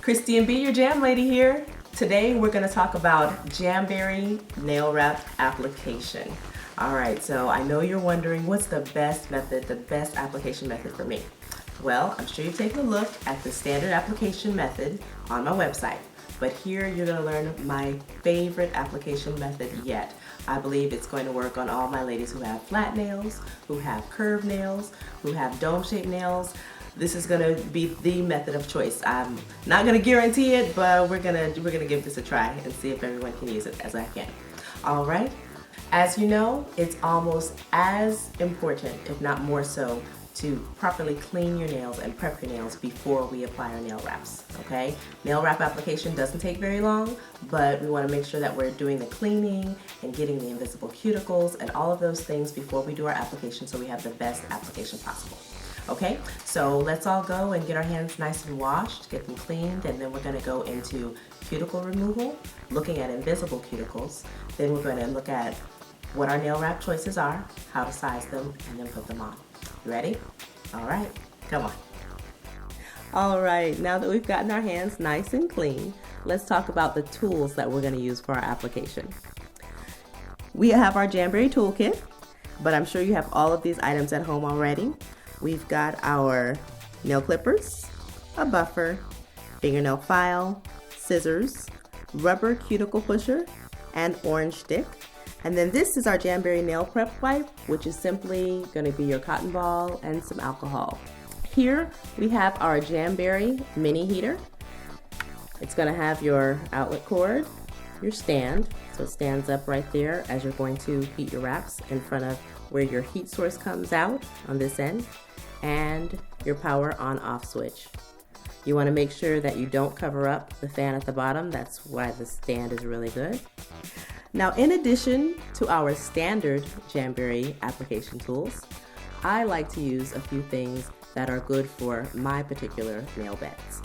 Christy and B, your Jam Lady here. Today we're going to talk about JamBerry nail wrap application. Alright, so I know you're wondering what's the best method, the best application method for me. Well, I'm sure you've taken a look at the standard application method on my website. But here you're going to learn my favorite application method yet. I believe it's going to work on all my ladies who have flat nails, who have curved nails, who have dome-shaped nails. This is going to be the method of choice. I'm not going to guarantee it, but we're gonna give this a try and see if everyone can use it as I can. All right. As you know, it's almost as important, if not more so, to properly clean your nails and prep your nails before we apply our nail wraps, okay? Nail wrap application doesn't take very long, but we want to make sure that we're doing the cleaning and getting the invisible cuticles and all of those things before we do our application so we have the best application possible. Okay, so let's all go and get our hands nice and washed, get them cleaned, and then we're going to go into cuticle removal, looking at invisible cuticles. Then we're going to look at what our nail wrap choices are, how to size them, and then put them on. You ready? All right, come on. All right, now that we've gotten our hands nice and clean, let's talk about the tools that we're going to use for our application. We have our JamBerry toolkit, but I'm sure you have all of these items at home already. We've got our nail clippers, a buffer, fingernail file, scissors, rubber cuticle pusher, and orange stick. And then this is our JamBerry nail prep wipe, which is simply going to be your cotton ball and some alcohol. Here we have our JamBerry mini heater. It's going to have your outlet cord, your stand, so it stands up right there as you're going to heat your wraps in front of where your heat source comes out on this end, and your power on off switch. You want to make sure that you don't cover up the fan at the bottom. That's why the stand is really good. Now, in addition to our standard JamBerry application tools, I like to use a few things that are good for my particular nail beds.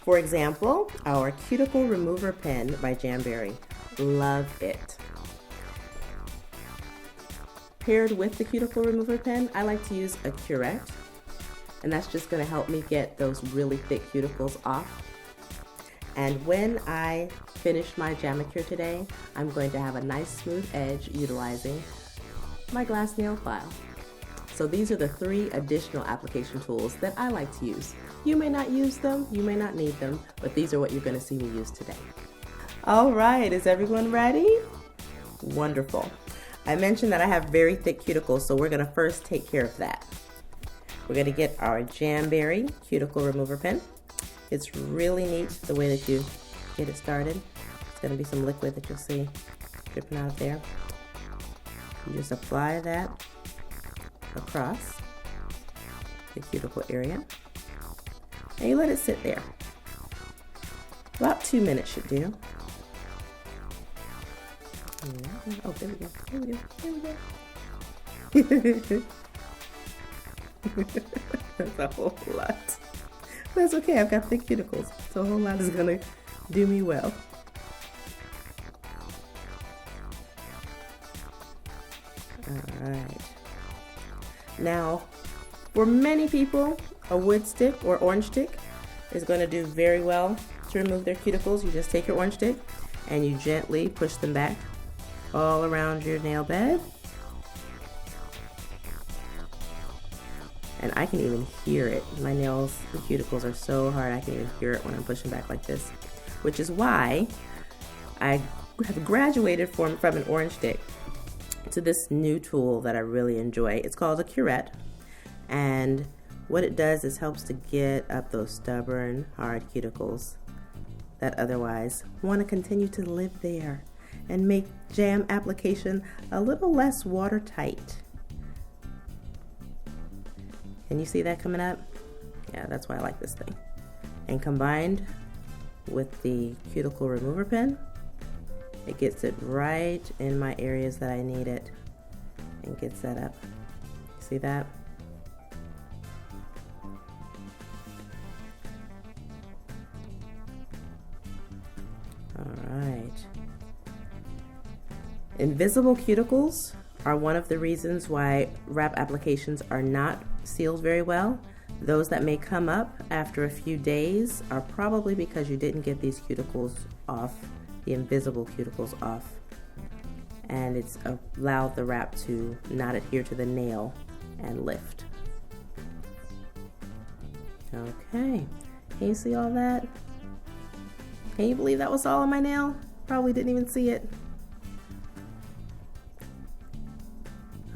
For example, our cuticle remover pen by JamBerry. Love it. Paired with the cuticle remover pen, I like to use a curette, and that's just going to help me get those really thick cuticles off. And when I finish my Jamacure today, I'm going to have a nice smooth edge utilizing my glass nail file. So these are the 3 additional application tools that I like to use. You may not use them, you may not need them, but these are what you're going to see me use today. All right, is everyone ready? Wonderful. I mentioned that I have very thick cuticles, so we're going to first take care of that. We're going to get our JamBerry cuticle remover pen. It's really neat the way that you get it started. It's going to be some liquid that you'll see dripping out of there. You just apply that across the cuticle area, and you let it sit there. About 2 minutes should do. Oh, there we go. There we go. There we go. That's a whole lot. That's okay. I've got thick cuticles, so a whole lot is gonna do me well. All right. Now, for many people, a wood stick or orange stick is going to do very well to remove their cuticles. You just take your orange stick and you gently push them back all around your nail bed. And I can even hear it. My nails, the cuticles are so hard, I can even hear it when I'm pushing back like this, which is why I have graduated from an orange stick to this new tool that I really enjoy. It's called a curette, and what it does is helps to get up those stubborn, hard cuticles that otherwise want to continue to live there and make jam application a little less watertight. Can you see that coming up? Yeah, that's why I like this thing. And combined with the cuticle remover pen, it gets it right in my areas that I need it and gets that up. See that? All right. Invisible cuticles are one of the reasons why wrap applications are not sealed very well. Those that may come up after a few days are probably because you didn't get these cuticles off, the invisible cuticles off, and it's allowed the wrap to not adhere to the nail and lift. Okay, can you see all that? Can you believe that was all on my nail? Probably didn't even see it.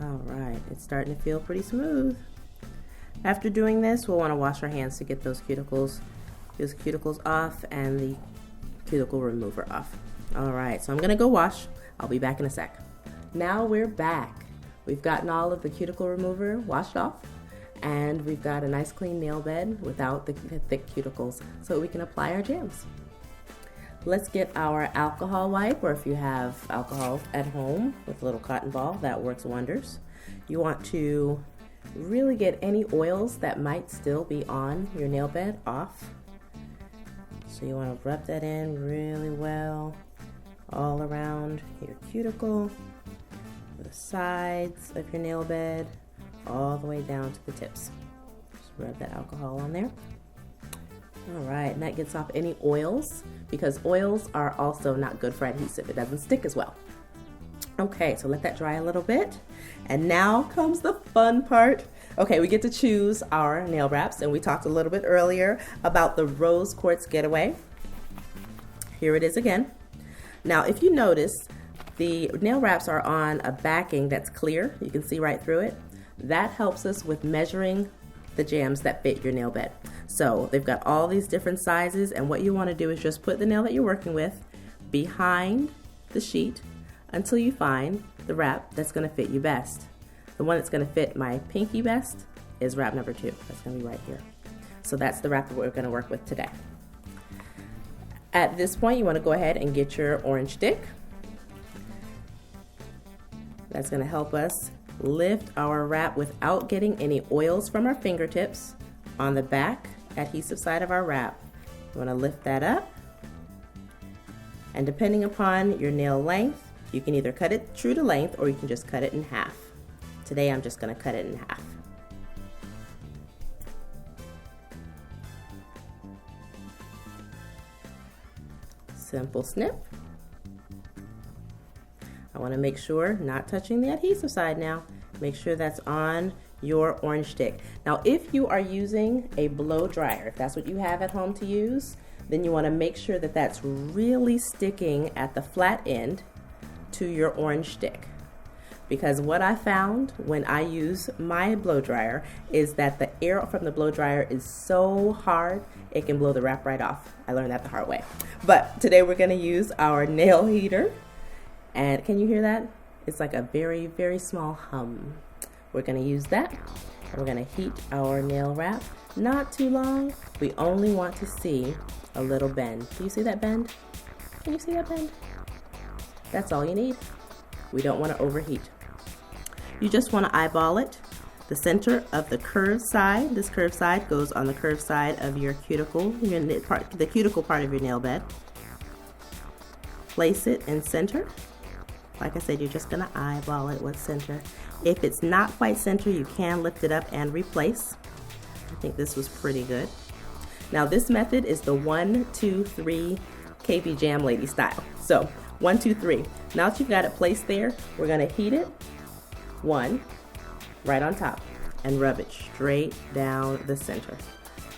All right, it's starting to feel pretty smooth. After doing this, we'll want to wash our hands to get those cuticles off and the cuticle remover off. All right, so I'm gonna go wash. I'll be back in a sec. Now we're back. We've gotten all of the cuticle remover washed off, and we've got a nice clean nail bed without the thick cuticles so we can apply our jams. Let's get our alcohol wipe, or if you have alcohol at home with a little cotton ball, that works wonders. You want to really get any oils that might still be on your nail bed off. So you want to rub that in really well all around your cuticle, the sides of your nail bed, all the way down to the tips. Just rub that alcohol on there. All right, and that gets off any oils, because oils are also not good for adhesive. It doesn't stick as well. Okay, so let that dry a little bit. And now comes the fun part. Okay, we get to choose our nail wraps, and we talked a little bit earlier about the Rose Quartz Getaway. Here it is again. Now, if you notice, the nail wraps are on a backing that's clear. You can see right through it. That helps us with measuring the jams that fit your nail bed. So they've got all these different sizes, and what you want to do is just put the nail that you're working with behind the sheet until you find the wrap that's going to fit you best. The one that's going to fit my pinky best is wrap number 2. That's going to be right here. So that's the wrap that we're going to work with today. At this point, you want to go ahead and get your orange stick. That's going to help us lift our wrap without getting any oils from our fingertips on the back adhesive side of our wrap. You want to lift that up, and depending upon your nail length, you can either cut it true to length or you can just cut it in half. Today I'm just going to cut it in half. Simple snip. I want to make sure, not touching the adhesive side now, make sure that's on your orange stick. Now, if you are using a blow dryer, if that's what you have at home to use, then you want to make sure that that's really sticking at the flat end to your orange stick. Because what I found when I use my blow dryer is that the air from the blow dryer is so hard it can blow the wrap right off. I learned that the hard way. But today we're going to use our nail heater, and can you hear that? It's like a very, very small hum. We're going to use that, and we're going to heat our nail wrap. Not too long. We only want to see a little bend. Do you see that bend? Can you see that bend? That's all you need. We don't want to overheat. You just want to eyeball it. The center of the curved side, this curved side goes on the curved side of your cuticle, the cuticle part of your nail bed. Place it in center. Like I said, you're just going to eyeball it with center. If it's not quite center, you can lift it up and replace. I think this was pretty good. Now this method is the 1, 2, 3 KBJamLady style. So 1, 2, 3. Now that you've got it placed there, we're going to heat it. 1, right on top, and rub it straight down the center.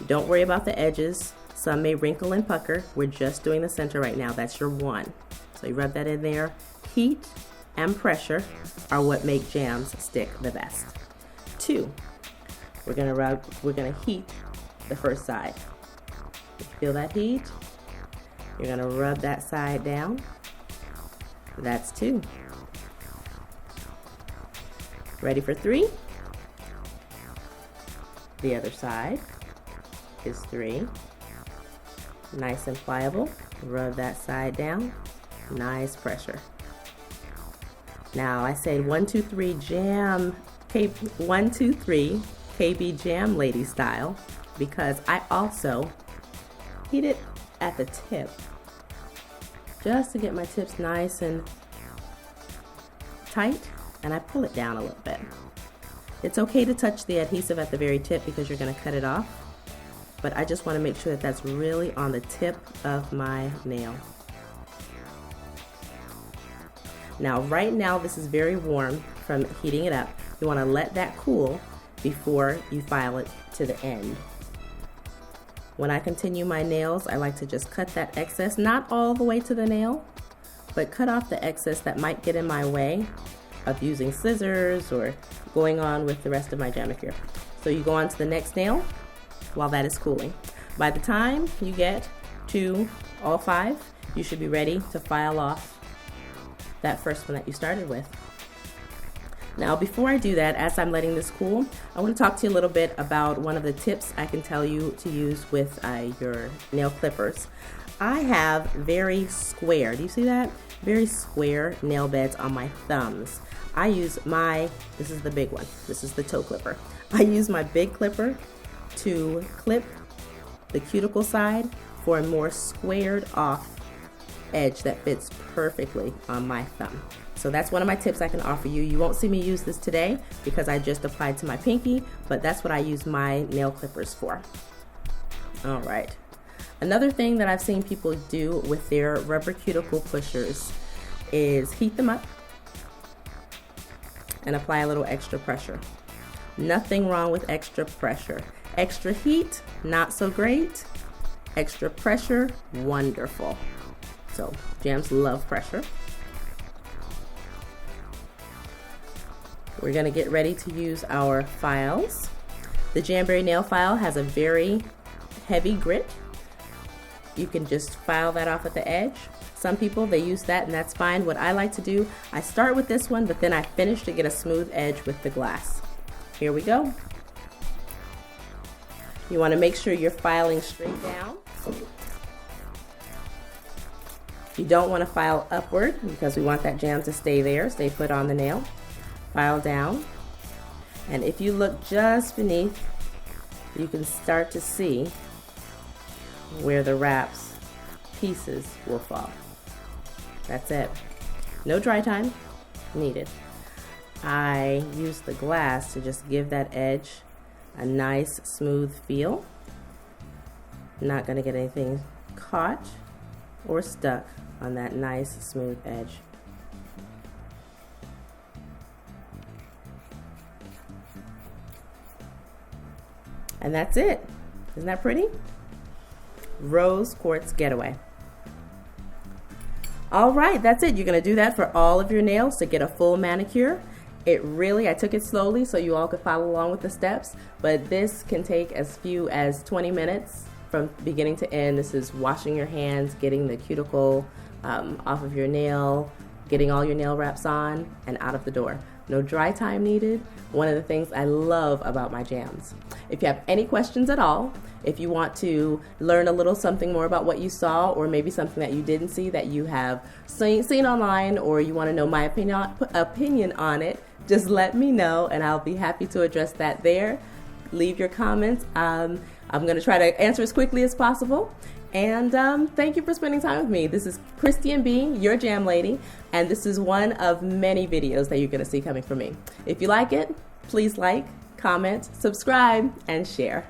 Don't worry about the edges. Some may wrinkle and pucker. We're just doing the center right now. That's your 1. So you rub that in there. Heat and pressure are what make jams stick the best. 2, we're gonna heat the first side. If you feel that heat, you're gonna rub that side down. That's 2. Ready for 3? The other side is 3. Nice and pliable. Rub that side down. Nice pressure. Now I say 1, 2, 3 1, 2, 3 KBJamLady style because I also heat it at the tip just to get my tips nice and tight, and I pull it down a little bit. It's okay to touch the adhesive at the very tip because you're going to cut it off, but I just want to make sure that that's really on the tip of my nail. Now, right now, this is very warm from heating it up. You want to let that cool before you file it to the end. When I continue my nails, I like to just cut that excess, not all the way to the nail, but cut off the excess that might get in my way of using scissors or going on with the rest of my manicure. So you go on to the next nail while that is cooling. By the time you get to all 5, you should be ready to file off that first one that you started with. Now, before I do that, as I'm letting this cool, I want to talk to you a little bit about one of the tips I can tell you to use with your nail clippers. I have very square, do you see that? Very square nail beds on my thumbs. I use this is the big one, this is the toe clipper. I use my big clipper to clip the cuticle side for a more squared off edge that fits perfectly on my thumb. So that's one of my tips I can offer you. You won't see me use this today because I just applied to my pinky, but that's what I use my nail clippers for. All right. Another thing that I've seen people do with their rubber cuticle pushers is heat them up and apply a little extra pressure. Nothing wrong with extra pressure. Extra heat, not so great. Extra pressure, wonderful. So jams love pressure. We're gonna get ready to use our files. The JamBerry nail file has a very heavy grit. You can just file that off at the edge. Some people, they use that and that's fine. What I like to do, I start with this one, but then I finish to get a smooth edge with the glass. Here we go. You wanna make sure you're filing straight down. You don't wanna file upward because we want that jam to stay there, stay put on the nail. File down, and if you look just beneath, you can start to see where the wraps pieces will fall. That's it. No dry time needed. I use the glass to just give that edge a nice smooth feel. Not gonna get anything caught or stuck on that nice smooth edge. And that's it. Isn't that pretty? Rose Quartz Getaway. All right, that's it. You're gonna do that for all of your nails to get a full manicure. I took it slowly so you all could follow along with the steps, but this can take as few as 20 minutes from beginning to end. This is washing your hands, getting the cuticle off of your nail, getting all your nail wraps on, and out of the door. No dry time needed. One of the things I love about my jams. If you have any questions at all, if you want to learn a little something more about what you saw, or maybe something that you didn't see that you have seen online, or you want to know my opinion on it, just let me know and I'll be happy to address that there. Leave your comments. I'm going to try to answer as quickly as possible. And thank you for spending time with me. This is Christian B, your Jam Lady, and this is one of many videos that you're going to see coming from me. If you like it, please like, comment, subscribe, and share.